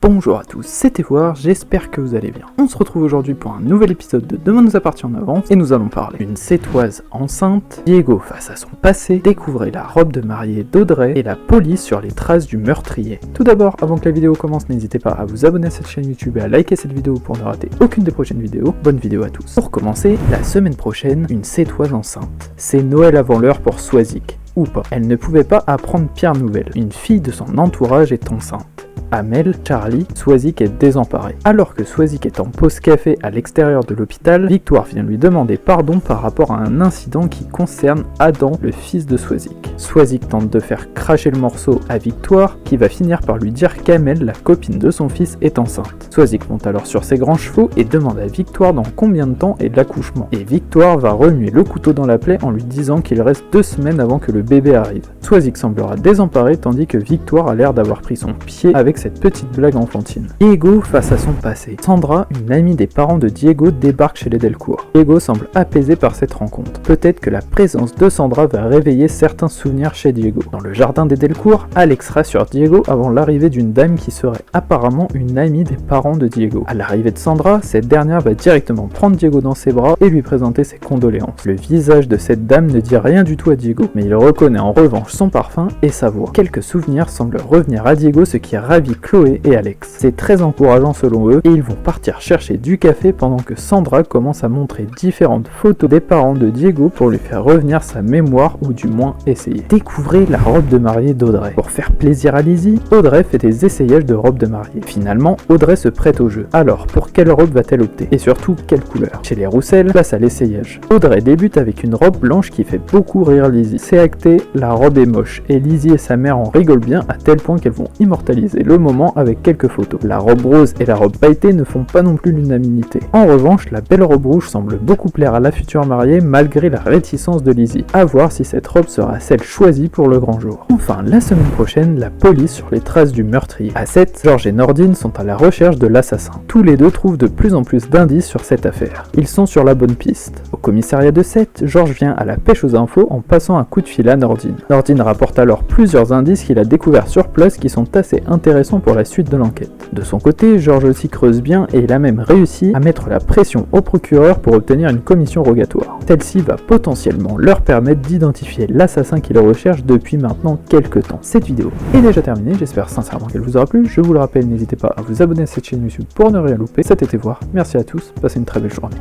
Bonjour à tous, c'est Evoire, j'espère que vous allez bien. On se retrouve aujourd'hui pour un nouvel épisode de Demain nous appartient en avance et nous allons parler d'une Sétoise enceinte, Diego face à son passé, découvrez la robe de mariée d'Audrey et la police sur les traces du meurtrier. Tout d'abord, avant que la vidéo commence, n'hésitez pas à vous abonner à cette chaîne YouTube et à liker cette vidéo pour ne rater aucune des prochaines vidéos. Bonne vidéo à tous. Pour commencer, la semaine prochaine, une Sétoise enceinte. C'est Noël avant l'heure pour Swazik. Ou pas. Elle ne pouvait pas apprendre pire nouvelle. Une fille de son entourage est enceinte. Amel, Charlie, Swazik est désemparé. Alors que Swazik est en pause café à l'extérieur de l'hôpital, Victoire vient lui demander pardon par rapport à un incident qui concerne Adam, le fils de Swazik. Swazik tente de faire cracher le morceau à Victoire, qui va finir par lui dire qu'Amel, la copine de son fils, est enceinte. Swazik monte alors sur ses grands chevaux et demande à Victoire dans combien de temps est l'accouchement. Et Victoire va remuer le couteau dans la plaie en lui disant qu'il reste 2 semaines avant que le bébé arrive. Swazik semblera désemparé tandis que Victoire a l'air d'avoir pris son pied avec cette petite blague enfantine. Diego face à son passé. Sandra, une amie des parents de Diego, débarque chez les Delcourt. Diego semble apaisé par cette rencontre. Peut-être que la présence de Sandra va réveiller certains souvenirs chez Diego. Dans le jardin des Delcourt, Alex rassure Diego avant l'arrivée d'une dame qui serait apparemment une amie des parents de Diego. À l'arrivée de Sandra, cette dernière va directement prendre Diego dans ses bras et lui présenter ses condoléances. Le visage de cette dame ne dit rien du tout à Diego, mais il reconnaît en revanche son parfum et sa voix. Quelques souvenirs semblent revenir à Diego, ce qui ravit Chloé et Alex. C'est très encourageant selon eux et ils vont partir chercher du café pendant que Sandra commence à montrer différentes photos des parents de Diego pour lui faire revenir sa mémoire ou du moins essayer. Découvrez la robe de mariée d'Audrey. Pour faire plaisir à Lizzie, Audrey fait des essayages de robe de mariée. Finalement, Audrey se prête au jeu. Alors, pour quelle robe va-t-elle opter? Et surtout, quelle couleur? Chez les Roussel, place à l'essayage. Audrey débute avec une robe blanche qui fait beaucoup rire Lizzie. C'est acté, la robe est moche et Lizzie et sa mère en rigolent bien à tel point qu'elles vont immortaliser le moment avec quelques photos. La robe rose et la robe pailletée ne font pas non plus l'unanimité. En revanche, la belle robe rouge semble beaucoup plaire à la future mariée malgré la réticence de Lizzie. À voir si cette robe sera celle choisie pour le grand jour. Enfin, la semaine prochaine, la police sur les traces du meurtrier. À 7, Georges et Nordine sont à la recherche de l'assassin. Tous les deux trouvent de plus en plus d'indices sur cette affaire. Ils sont sur la bonne piste. Au commissariat de 7, Georges vient à la pêche aux infos en passant un coup de fil à Nordine. Nordine rapporte alors plusieurs indices qu'il a découverts sur place qui sont assez intéressants pour la suite de l'enquête. De son côté, Georges aussi creuse bien et il a même réussi à mettre la pression au procureur pour obtenir une commission rogatoire. Celle-ci va potentiellement leur permettre d'identifier l'assassin qu'ils recherchent depuis maintenant quelques temps. Cette vidéo est déjà terminée, j'espère sincèrement qu'elle vous aura plu. Je vous le rappelle, n'hésitez pas à vous abonner à cette chaîne YouTube pour ne rien louper. C'était Evoire, merci à tous, passez une très belle journée.